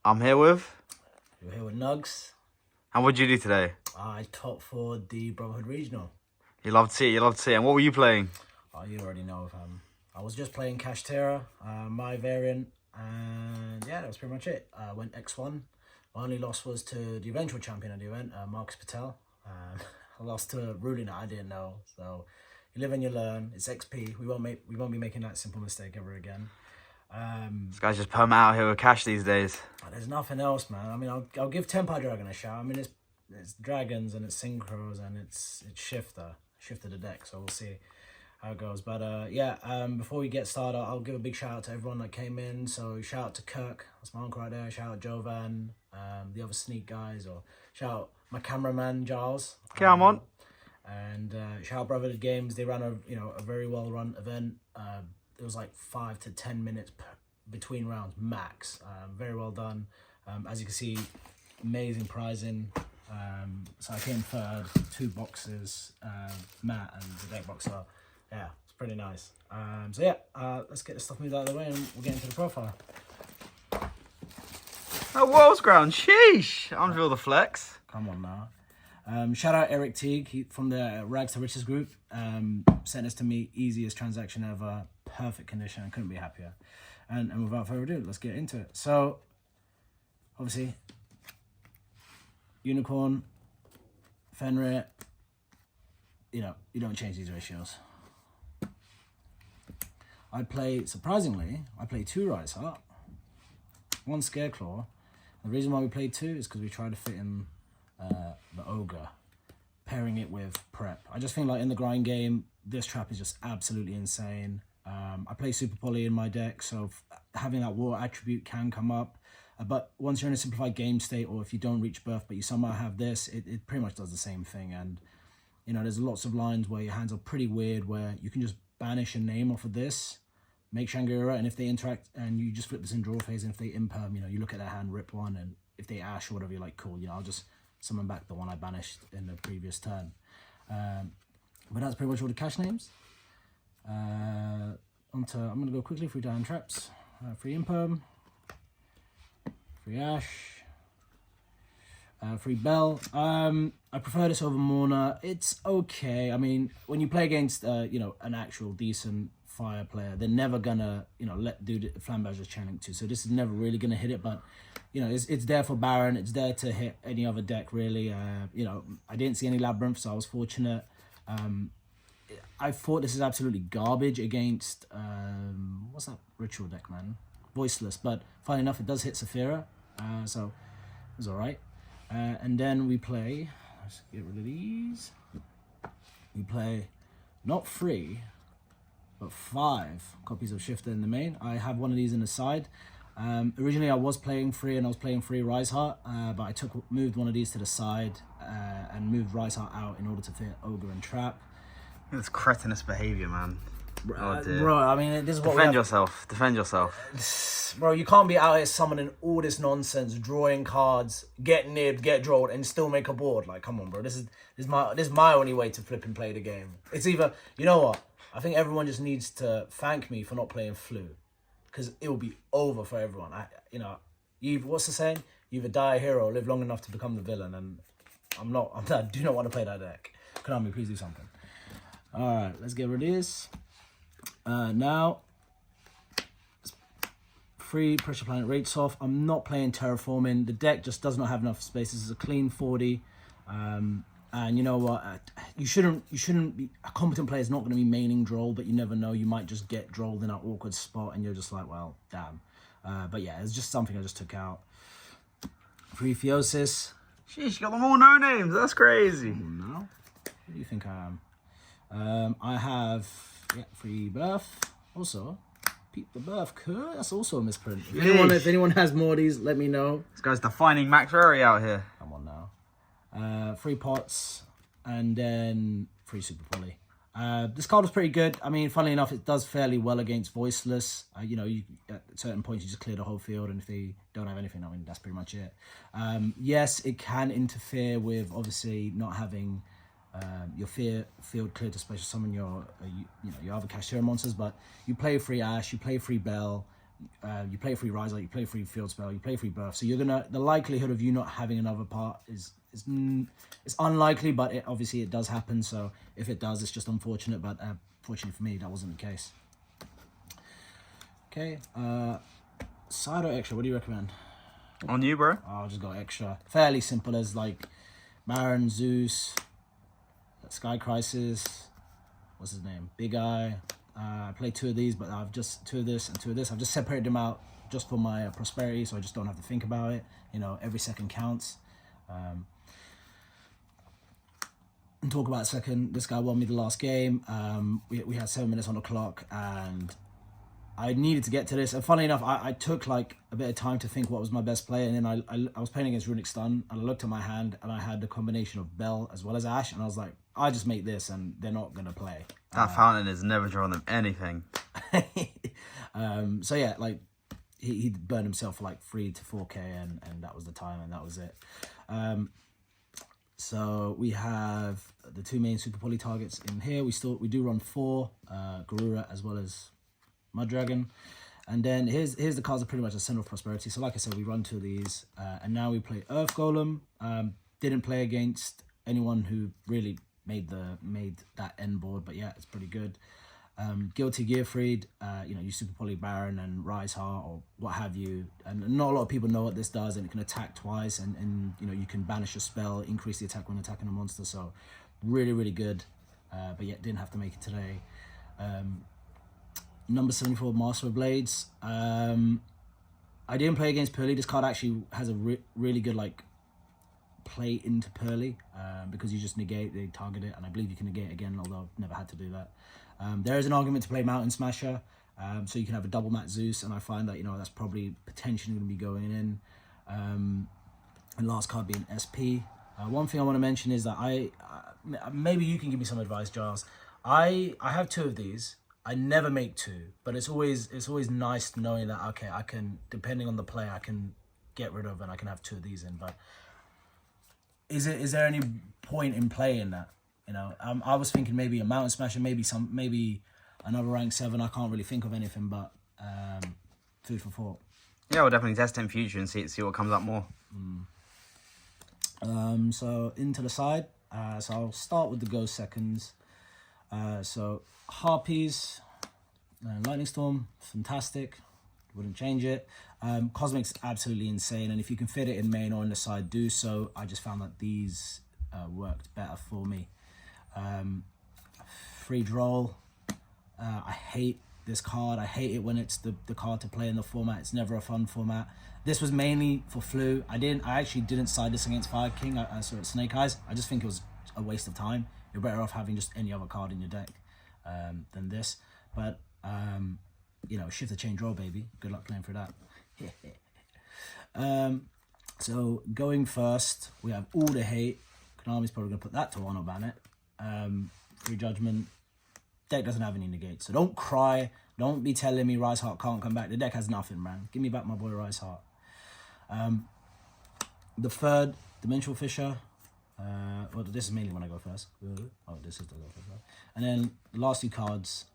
I'm here with. You're here with Nugs. And what did you do today? I top for the Brotherhood Regional. You love to see it, you love to see it. And what were you playing? Oh, you already know. I was just playing Kashtira, my variant, and yeah, that was pretty much it. I went X1. My only loss was to the eventual champion of the event, Marcus Patel. I lost to Runick that I didn't know. So you live and you learn. It's XP. We won't be making that simple mistake ever again. This guy's just perma out here with cash these days. There's nothing else, man. I mean, I'll give Tempo Dragon a shout. I mean, it's dragons and it's synchros and it's shifter the deck. So we'll see how it goes. But yeah, before we get started, I'll give a big shout out to everyone that came in. So shout out to Kirk, that's my uncle right there. Shout out Jovan, the other Sneak guys, or shout out my cameraman Giles. Come on. And shout out Brotherhood Games. They ran a very well run event. It was like 5 to 10 minutes between rounds max. Very well done. As you can see, amazing prizing. So I came third, 2 boxes, Matt and the deck box. So yeah, it's pretty nice. So yeah, let's get the stuff moved out of the way and we'll get into the profile. Oh, World's Ground, sheesh. Unreal the flex. Come on now. Shout out Eric Teague from the Rags to Riches group. Sent this to me, easiest transaction ever, perfect condition. I couldn't be happier. And without further ado, let's get into it. So, obviously, Unicorn, Fenrir, you don't change these ratios. Surprisingly, I play 2 Rise Heart, 1 Scareclaw. The reason why we played 2 is because we tried to fit in the Ogre, pairing it with Prep. I just think like in the grind game, this trap is just absolutely insane. I play Super Poly in my deck, so having that water attribute can come up. But once you're in a simplified game state, or if you don't reach birth, but you somehow have this, it pretty much does the same thing. And, there's lots of lines where your hands are pretty weird, where you can just banish a name off of this, make Shangri-La, and if they interact, and you just flip this in draw phase, and if they imperm, you look at their hand, rip one, and if they ash or whatever, you're like, cool, I'll just summon back the one I banished in the previous turn. But that's pretty much all the cash names. I'm going to go quickly through Diamond Traps. Free Imperm, free Ash, free Bell. I prefer this over Morna. It's okay. I mean, when you play against, an actual decent fire player, they're never gonna, let do the Flamberge's channeling too. So this is never really gonna hit it, but it's there for Baron. It's there to hit any other deck really. I didn't see any Labyrinth, so I was fortunate. I thought this is absolutely garbage against what's that ritual deck, man? Voiceless, but funny enough, it does hit Saphira, so it was all right. And then we play. Let's get rid of these. We play not 3, but 5 copies of Shifter in the main. I have one of these in the side. Originally, I was playing 3 and I was playing 3 Rise Heart, but I moved one of these to the side and moved Rise Heart out in order to fit Ogre and Trap. It's cretinous behavior, man. Oh, dear. Bro, I mean, this is what Defend yourself. Bro, you can't be out here summoning all this nonsense, drawing cards, get nibbed, get drawed, and still make a board. Like, come on, bro. This is my only way to flip and play the game. It's either, you know what? I think everyone just needs to thank me for not playing Flu, because it will be over for everyone. What's the saying? You either die a hero or live long enough to become the villain, and I do not want to play that deck. Konami, please do something. All right, let's get rid of this. Now, free Pressure Planet Rates off. I'm not playing Terraforming. The deck just does not have enough space. This is a clean 40. And you know what? You shouldn't be. A competent player is not going to be maining Droll, but you never know. You might just get Drolled in an awkward spot, and you're just like, well, damn. But yeah, it's just something I just took out. Free Theosis. Sheesh, you got them all no names. That's crazy. No. Who do you think I am? I have free Birth. Also, Peep the Birth. That's also a misprint. If anyone has more of these, let me know. This guy's defining Max Rary out here. Come on now. Free Pots, and then free Super Poly. This card was pretty good. I mean, funnily enough, it does fairly well against Voiceless. You at certain points, you just clear the whole field, and if they don't have anything, I mean, that's pretty much it. Yes, it can interfere with, obviously, not having your field cleared to special summon your other Kashtira monsters, but you play free Ash, you play free Bell, you play free Rise Out, you play free Field Spell, you play free Birth. So the likelihood of you not having another part is it's unlikely, but obviously it does happen. So if it does, it's just unfortunate. But fortunately for me, that wasn't the case. Okay, side or extra? What do you recommend? On you, bro. I'll just go extra. Fairly simple as like Baron, Zeus, Sky Crisis. What's his name? Big Eye. I played 2 of these, but I've just 2 of this and 2 of this. I've just separated them out just for my prosperity, so I just don't have to think about it. You know, every second counts. And talk about a second. This guy won me the last game. We had 7 minutes on the clock, and I needed to get to this. And funny enough, I took like a bit of time to think what was my best play, and then I was playing against Runick Stun, and I looked at my hand, and I had the combination of Bell as well as Ash, and I was like, I just make this, and they're not gonna play. That fountain has never drawn them anything. So yeah, like he burned himself for like 3 to 4k, and that was the time, and that was it. So we have the 2 main Super Poly targets in here. We do run 4 Garura as well as Mud Dragon, and then here's the cards are pretty much a center of prosperity. So like I said, we run 2 of these, and now we play Earth Golem. Didn't play against anyone who really made that end board, but yeah, it's pretty good. Guilty Gearfried, you know, you Super Poly Baron and Rise Heart or what have you, and not a lot of people know what this does, and it can attack twice, and you know, you can banish a spell, increase the attack when attacking a monster. So really, really good, but yet didn't have to make it today. Number 74, Master of Blades. I didn't play against Pearly. This card actually has a really good like play into Pearly, because you just negate, they target it, and I believe you can negate it again, although I've never had to do that. There is an argument to play Mountain Smasher, so you can have a double Mat Zeus, and I find that, you know, that's probably potentially going to be going in. And last card being SP. One thing I want to mention is that maybe you can give me some advice, Giles. I have 2 of these. I never make 2, but it's always nice knowing that, okay, I can, depending on the play, I can get rid of, and I can have 2 of these in. But is there any point in playing that? You know, I was thinking maybe a Mountain Smasher, maybe another rank 7. I can't really think of anything, but food for thought. Yeah, we'll definitely test it in future and see what comes up more. So into the side. So I'll start with the go seconds. So Harpies, Lightning Storm, fantastic. Wouldn't change it. Cosmic's absolutely insane, and if you can fit it in main or in the side, do so. I just found that these worked better for me. Free Droll. I hate this card. I hate it when it's the card to play in the format. It's never a fun format. This was mainly for flu. I actually didn't side this against Fire King. I saw it Snake Eyes. I just think it was a waste of time. You're better off having just any other card in your deck than this. But you know, shift the chain draw, baby. Good luck playing for that. So going first, we have all the hate. Konami's probably gonna put that to 1 or ban it. Free Judgment. Deck doesn't have any negates, so don't cry. Don't be telling me Rise Heart can't come back. The deck has nothing, man. Give me back my boy Rise Heart. The 3rd, Dimensional Fisher. Well, this is mainly when I go first. Oh, this is the go first. And then the last 2 cards,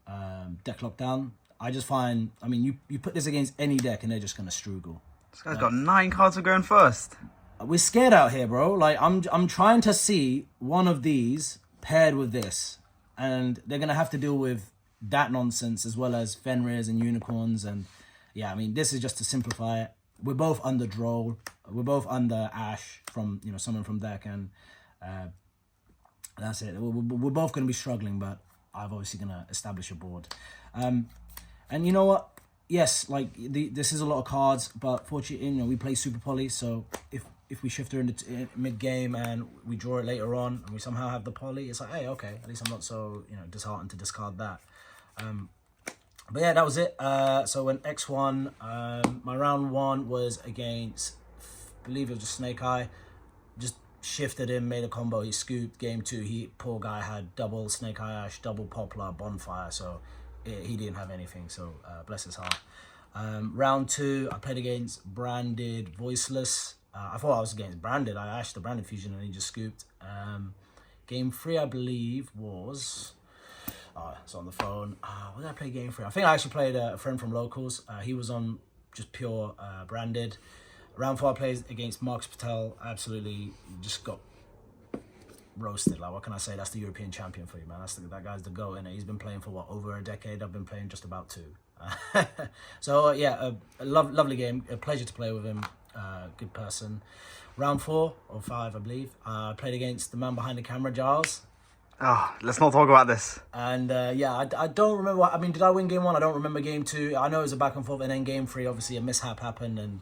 Deck Lockdown. I just find, I mean, you put this against any deck and they're just gonna struggle. This guy's got 9 cards for going first. We're scared out here, bro. Like I'm trying to see one of these paired with this, and they're gonna have to deal with that nonsense as well as Fenrirs and Unicorns, and yeah, I mean, this is just to simplify it. We're both under Droll. We're both under Ash from, you know, someone from deck, and that's it. We're both going to be struggling, but I'm obviously going to establish a board. And you know what? Yes, like this is a lot of cards, but fortunately, you know, we play Super Poly, so if we shift her in mid game and we draw it later on, and we somehow have the poly, it's like, hey, okay, at least I'm not so, you know, disheartened to discard that. But yeah, that was it. So when X1, my round 1 was against, I believe it was just Snake Eye. Just shifted him, made a combo. He scooped. Game 2, poor guy had double Snake Eye Ash, double Poplar, Bonfire. So he didn't have anything. So bless his heart. Round 2, I played against Branded Voiceless. I thought I was against Branded. I ashed the Branded Fusion and he just scooped. Game 3, I believe, was So on the phone. What did I play game 3? I think I actually played a friend from locals. He was on just pure branded. Round 4 I played against Marcus Patel. Absolutely just got roasted. Like, what can I say? That's the European champion for you, man. That guy's the GOAT, and he's been playing for what, over a decade. I've been playing just about 2. So yeah, a lovely game. A pleasure to play with him. Good person. Round 4 or 5, I believe. I played against the man behind the camera, Giles. Oh, let's not talk about this. And yeah, I don't remember. I mean, did I win game 1? I don't remember game 2. I know it was a back and forth, and then game 3, obviously a mishap happened, and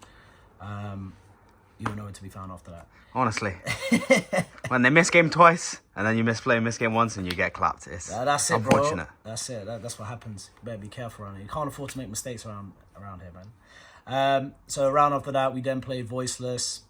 you'll know it to be found after that. Honestly, when they miss game twice and then you miss game once and you get clapped, it's that's it, unfortunate. Bro. That's it. That's what happens. You better be careful around here. You can't afford to make mistakes around here, man. So round after that, we then played Voiceless.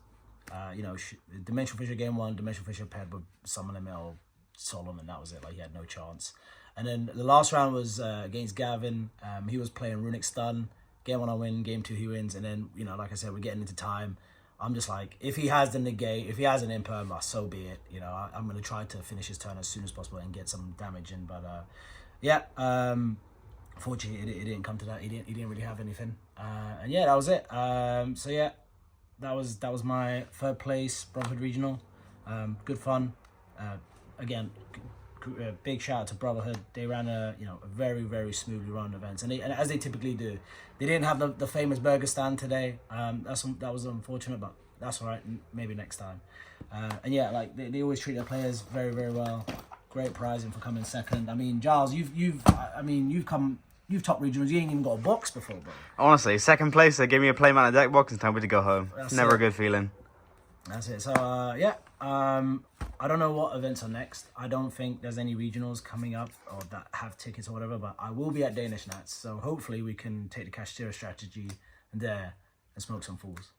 Dimensional Fisher game 1. Dimensional Fisher paired with Summon ML Solomon, and that was it. Like, he had no chance. And then the last round was against Gavin. He was playing Runick Stun. Game 1 I win, game 2 he wins, and then, like I said, we're getting into time. I'm just like, if he has the negate, if he has an imperm, so be it. I'm going to try to finish his turn as soon as possible and get some damage in. But yeah, fortunately it didn't come to that. He didn't really have anything. And yeah, that was it. So yeah, that was my 3rd place Brotherhood regional. Good fun. Again, big shout out to Brotherhood. They ran a very, very smoothly run events, and as they typically do. They didn't have the famous burger stand today. That was unfortunate, but that's all right. Maybe next time. And yeah, like they always treat their players very, very well. Great prizing for coming 2nd. I mean, Giles, you've top regionals. You ain't even got a box before, bro. Honestly, 2nd place, they gave me a playmat and a deck box and told me to go home. Never a good feeling. That's it. So yeah, I don't know what events are next. I don't think there's any regionals coming up or that have tickets or whatever, but I will be at Danish Nats, so hopefully we can take the Kashtira strategy and smoke some fools.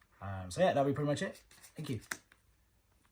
So yeah, that'll be pretty much it. Thank you.